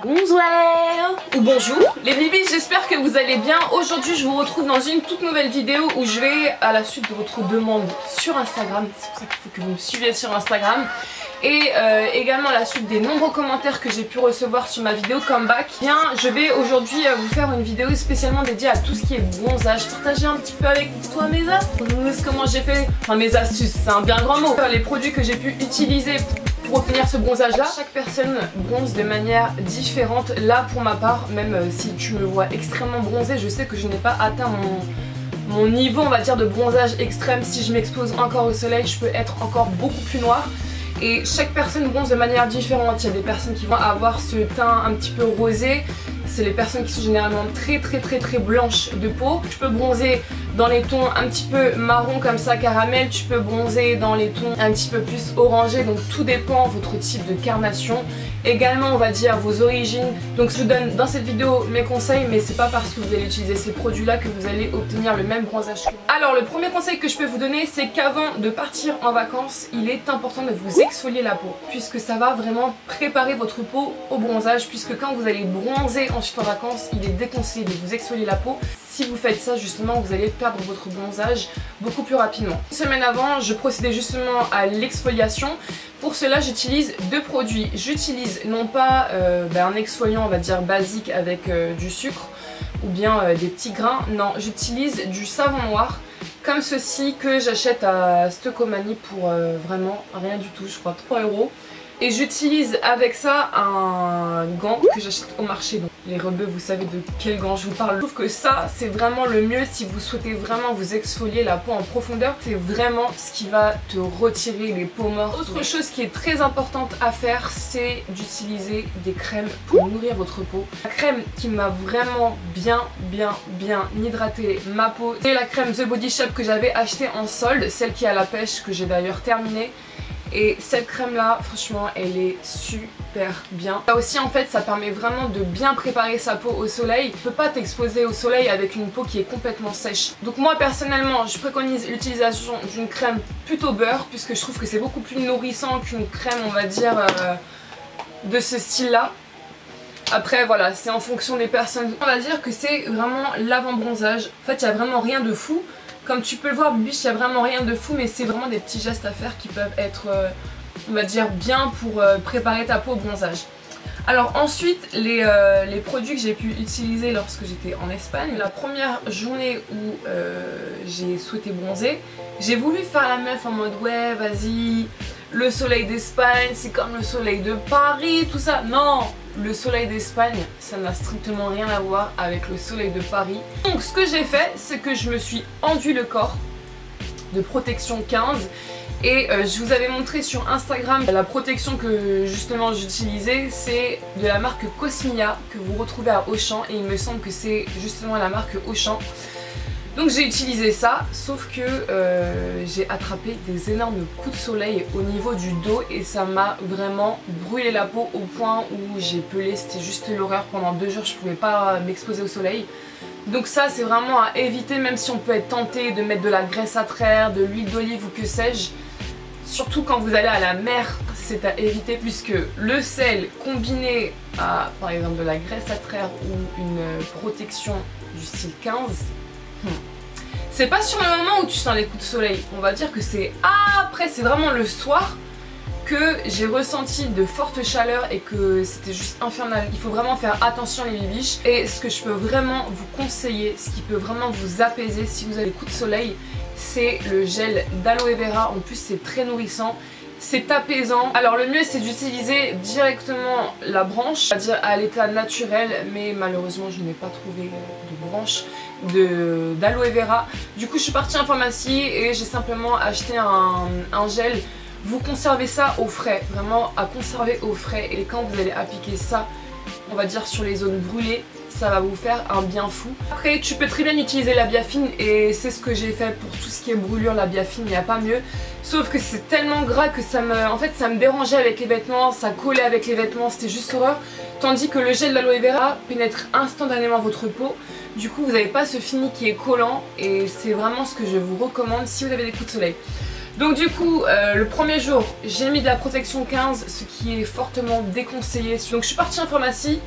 Bonsoir ou bonjour les bibis, j'espère que vous allez bien. Aujourd'hui je vous retrouve dans une toute nouvelle vidéo où je vais, à la suite de votre demande sur Instagram, c'est pour ça qu'il faut que vous me suiviez sur Instagram, et également à la suite des nombreux commentaires que j'ai pu recevoir sur ma vidéo comeback, bien je vais aujourd'hui vous faire une vidéo spécialement dédiée à tout ce qui est bronzage, partager un petit peu avec toi mes astuces, comment j'ai fait, enfin mes astuces c'est un bien grand mot, les produits que j'ai pu utiliser pour obtenir ce bronzage là. Chaque personne bronze de manière différente. Là pour ma part, même si tu me vois extrêmement bronzée, je sais que je n'ai pas atteint mon niveau on va dire de bronzage extrême. Si je m'expose encore au soleil, je peux être encore beaucoup plus noire. Et chaque personne bronze de manière différente. Il y a des personnes qui vont avoir ce teint un petit peu rosé. C'est les personnes qui sont généralement très blanches de peau. Tu peux bronzer dans les tons un petit peu marron comme ça, caramel. Tu peux bronzer dans les tons un petit peu plus orangés. Donc tout dépend de votre type de carnation. Également on va dire vos origines. Donc je vous donne dans cette vidéo mes conseils, mais c'est pas parce que vous allez utiliser ces produits là que vous allez obtenir le même bronzage que moi. Alors le premier conseil que je peux vous donner, c'est qu'avant de partir en vacances, il est important de vous exfolier la peau, puisque ça va vraiment préparer votre peau au bronzage, puisque quand vous allez bronzer ensuite en vacances, il est déconseillé de vous exfolier la peau. Si vous faites ça justement, vous allez perdre votre bronzage beaucoup plus rapidement. Une semaine avant, je procédais justement à l'exfoliation. Pour cela, j'utilise deux produits. J'utilise non pas un exfoliant on va dire basique avec du sucre ou bien des petits grains. Non, j'utilise du savon noir comme ceci que j'achète à Stocomanie pour vraiment rien du tout, je crois 3 €. Et j'utilise avec ça un gant que j'achète au marché. Donc les rebeux, vous savez de quel gant je vous parle. Je trouve que ça, c'est vraiment le mieux si vous souhaitez vraiment vous exfolier la peau en profondeur. C'est vraiment ce qui va te retirer les peaux mortes. Autre chose qui est très importante à faire, c'est d'utiliser des crèmes pour nourrir votre peau. La crème qui m'a vraiment bien hydraté ma peau, c'est la crème The Body Shop que j'avais achetée en solde, celle qui est à la pêche, que j'ai d'ailleurs terminée. Et cette crème là, franchement, elle est super bien. Là aussi en fait, ça permet vraiment de bien préparer sa peau au soleil. Tu peux pas t'exposer au soleil avec une peau qui est complètement sèche. Donc moi personnellement, je préconise l'utilisation d'une crème plutôt beurre, puisque je trouve que c'est beaucoup plus nourrissant qu'une crème, on va dire, de ce style là. Après voilà, c'est en fonction des personnes. On va dire que c'est vraiment l'avant-bronzage. En fait, il n'y a vraiment rien de fou. Comme tu peux le voir, Bibiche, il n'y a vraiment rien de fou, mais c'est vraiment des petits gestes à faire qui peuvent être, on va dire, bien pour préparer ta peau au bronzage. Alors ensuite, les produits que j'ai pu utiliser lorsque j'étais en Espagne, la première journée où j'ai souhaité bronzer, j'ai voulu faire la meuf en mode ouais, vas-y, le soleil d'Espagne, c'est comme le soleil de Paris, tout ça. Non! Le soleil d'Espagne, ça n'a strictement rien à voir avec le soleil de Paris. Donc ce que j'ai fait, c'est que je me suis enduit le corps de protection 15. Et je vous avais montré sur Instagram la protection que justement j'utilisais, c'est de la marque Cosmia que vous retrouvez à Auchan, et il me semble que c'est justement la marque Auchan. Donc j'ai utilisé ça, sauf que j'ai attrapé des énormes coups de soleil au niveau du dos et ça m'a vraiment brûlé la peau au point où j'ai pelé, c'était juste l'horreur. Pendant 2 jours je pouvais pas m'exposer au soleil. Donc ça c'est vraiment à éviter, même si on peut être tenté de mettre de la graisse à traire, de l'huile d'olive ou que sais-je. Surtout quand vous allez à la mer, c'est à éviter, puisque le sel combiné à par exemple de la graisse à traire ou une protection du style 15, c'est pas sur le moment où tu sens les coups de soleil. On va dire que c'est après, c'est vraiment le soir que j'ai ressenti de fortes chaleurs et que c'était juste infernal. Il faut vraiment faire attention les bibiches. Et ce que je peux vraiment vous conseiller, ce qui peut vraiment vous apaiser si vous avez des coups de soleil, c'est le gel d'aloe vera. En plus c'est très nourrissant, c'est apaisant. Alors le mieux c'est d'utiliser directement la branche, c'est-à-dire à l'état naturel, mais malheureusement je n'ai pas trouvé de branche d'aloe vera. Du coup je suis partie en pharmacie et j'ai simplement acheté un gel. Vous conservez ça au frais, vraiment à conserver au frais, et quand vous allez appliquer ça, on va dire sur les zones brûlées, ça va vous faire un bien fou. Après tu peux très bien utiliser la biafine, et c'est ce que j'ai fait pour tout ce qui est brûlure. La biafine, il n'y a pas mieux, sauf que c'est tellement gras que ça me dérangeait avec les vêtements, ça collait avec les vêtements, c'était juste horreur. Tandis que le gel d'aloe vera pénètre instantanément votre peau, du coup vous n'avez pas ce fini qui est collant, et c'est vraiment ce que je vous recommande si vous avez des coups de soleil. Donc du coup, le premier jour, j'ai mis de la protection 15, ce qui est fortement déconseillé. Donc je suis partie en pharmacie.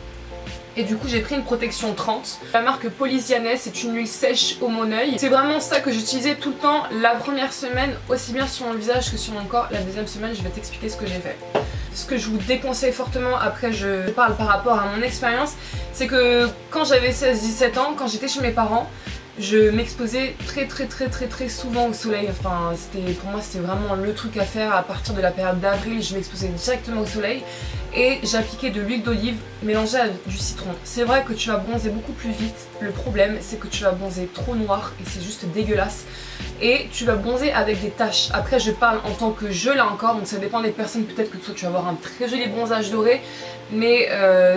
Et du coup j'ai pris une protection 30. La marque Polysianes, c'est une huile sèche au mon œil. C'est vraiment ça que j'utilisais tout le temps la première semaine, aussi bien sur mon visage que sur mon corps. La deuxième semaine je vais t'expliquer ce que j'ai fait. Ce que je vous déconseille fortement, après je parle par rapport à mon expérience, c'est que quand j'avais 16-17 ans, quand j'étais chez mes parents, je m'exposais très souvent au soleil. Enfin, pour moi c'était vraiment le truc à faire. À partir de la période d'avril, je m'exposais directement au soleil et j'appliquais de l'huile d'olive mélangée à du citron. C'est vrai que tu vas bronzer beaucoup plus vite. Le problème c'est que tu vas bronzer trop noir et c'est juste dégueulasse. Et tu vas bronzer avec des taches. Après je parle en tant que je là encore, donc ça dépend des personnes. Peut-être que toi tu vas avoir un très joli bronzage doré, mais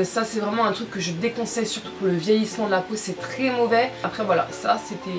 ça c'est vraiment un truc que je déconseille, surtout pour le vieillissement de la peau, c'est très mauvais. Après voilà, ça c'était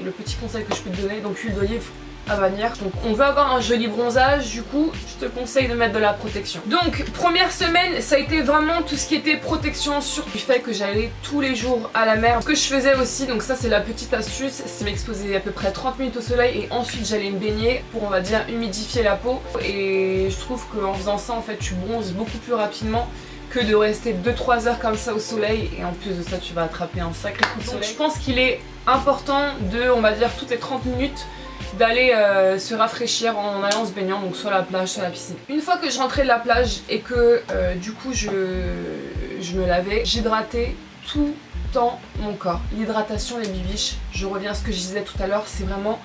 le petit conseil que je peux te donner. Donc huile d'olive à bannir. Donc on veut avoir un joli bronzage, du coup je te conseille de mettre de la protection. Donc première semaine ça a été vraiment tout ce qui était protection, sur du fait que j'allais tous les jours à la mer. Ce que je faisais aussi, donc ça c'est la petite astuce, c'est m'exposer à peu près 30 minutes au soleil et ensuite j'allais me baigner pour, on va dire, humidifier la peau. Et je trouve qu'en faisant ça en fait tu bronzes beaucoup plus rapidement que de rester 2-3 heures comme ça au soleil, et en plus de ça tu vas attraper un sacré coup de soleil. Donc, je pense qu'il est important de, on va dire, toutes les 30 minutes d'aller se rafraîchir en allant se baignant, donc soit à la plage soit à la piscine. Une fois que je rentrais de la plage et que du coup je me lavais, j'hydratais tout le temps mon corps. L'hydratation, les bibiches, je reviens à ce que je disais tout à l'heure, c'est vraiment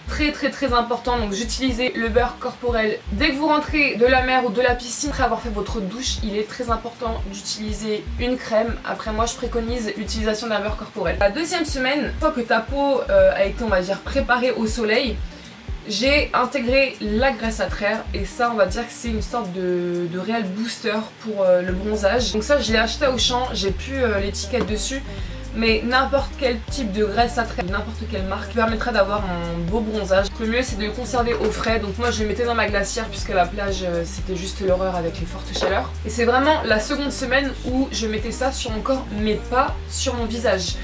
très important. Donc j'utilisais le beurre corporel. Dès que vous rentrez de la mer ou de la piscine, après avoir fait votre douche, il est très important d'utiliser une crème. Après moi je préconise l'utilisation d'un beurre corporel. La deuxième semaine, une fois que ta peau a été, on va dire, préparée au soleil, j'ai intégré la graisse à traire, et ça on va dire que c'est une sorte de réel booster pour le bronzage. Donc ça je l'ai acheté au Auchan, j'ai plus l'étiquette dessus, mais n'importe quel type de graisse à traire, n'importe quelle marque permettra d'avoir un beau bronzage. Le mieux c'est de le conserver au frais, donc moi je le mettais dans ma glacière puisque la plage c'était juste l'horreur avec les fortes chaleurs. Et c'est vraiment la seconde semaine où je mettais ça sur mon corps mais pas sur mon visage,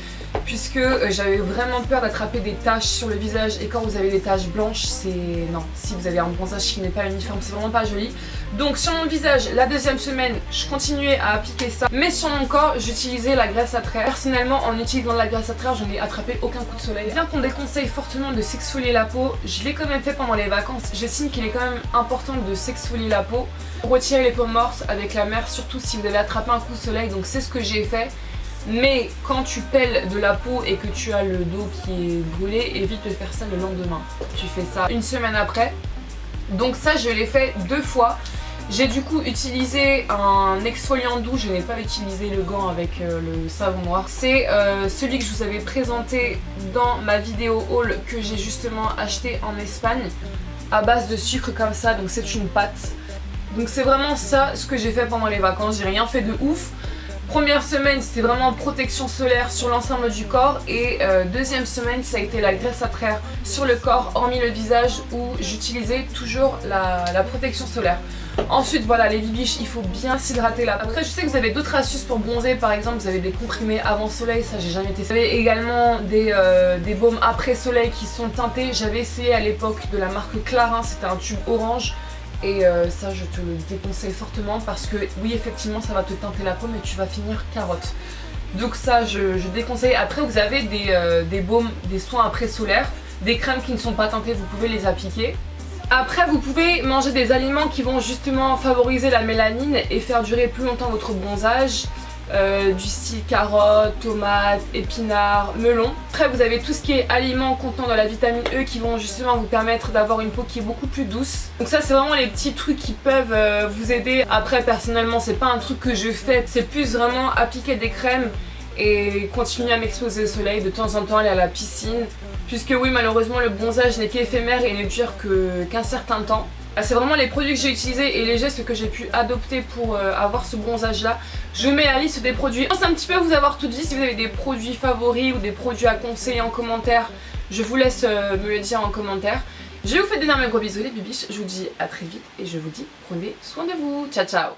puisque j'avais vraiment peur d'attraper des taches sur le visage, et quand vous avez des taches blanches, c'est... non, si vous avez un bronzage qui n'est pas uniforme, c'est vraiment pas joli. Donc sur mon visage, la deuxième semaine, je continuais à appliquer ça, mais sur mon corps, j'utilisais la graisse à traire. Personnellement, en utilisant la graisse à traire, je n'ai attrapé aucun coup de soleil. Bien qu'on déconseille fortement de s'exfolier la peau, je l'ai quand même fait pendant les vacances. J'estime qu'il est quand même important de s'exfolier la peau pour retirer les peaux mortes avec la mer, surtout si vous avez attrapé un coup de soleil. Donc c'est ce que j'ai fait. Mais quand tu pèles de la peau et que tu as le dos qui est brûlé, évite de faire ça le lendemain. Tu fais ça une semaine après. Donc ça je l'ai fait 2 fois. J'ai du coup utilisé un exfoliant doux, je n'ai pas utilisé le gant avec le savon noir. C'est celui que je vous avais présenté dans ma vidéo haul que j'ai justement acheté en Espagne, à base de sucre comme ça, donc c'est une pâte. Donc c'est vraiment ça ce que j'ai fait pendant les vacances, j'ai rien fait de ouf. Première semaine c'était vraiment protection solaire sur l'ensemble du corps, et deuxième semaine ça a été la graisse à traire sur le corps, hormis le visage où j'utilisais toujours la protection solaire. Ensuite voilà les bibiches, il faut bien s'hydrater là. Après je sais que vous avez d'autres astuces pour bronzer, par exemple vous avez des comprimés avant soleil, ça j'ai jamais testé. Vous avez également des baumes après soleil qui sont teintés, j'avais essayé à l'époque de la marque Clarins, c'était un tube orange. Et ça je te le déconseille fortement parce que oui effectivement ça va te teinter la peau mais tu vas finir carotte. Donc ça je déconseille. Après vous avez des baumes, des soins après solaires, des crèmes qui ne sont pas teintées, vous pouvez les appliquer. Après vous pouvez manger des aliments qui vont justement favoriser la mélanine et faire durer plus longtemps votre bronzage. Du style carottes, tomates, épinards, melons. Après vous avez tout ce qui est aliments contenant de la vitamine E qui vont justement vous permettre d'avoir une peau qui est beaucoup plus douce. Donc ça c'est vraiment les petits trucs qui peuvent vous aider. Après personnellement c'est pas un truc que je fais, c'est plus vraiment appliquer des crèmes et continuer à m'exposer au soleil, de temps en temps aller à la piscine. Puisque oui malheureusement le bronzage n'est qu'éphémère et ne dure qu'un certain temps. C'est vraiment les produits que j'ai utilisés et les gestes que j'ai pu adopter pour avoir ce bronzage là. Je mets la liste des produits. Je pense un petit peu vous avoir tout dit. Si vous avez des produits favoris ou des produits à conseiller en commentaire, je vous laisse me le dire en commentaire. Je vous fais d'énormes gros bisous les bibiches. Je vous dis à très vite et je vous dis prenez soin de vous. Ciao ciao.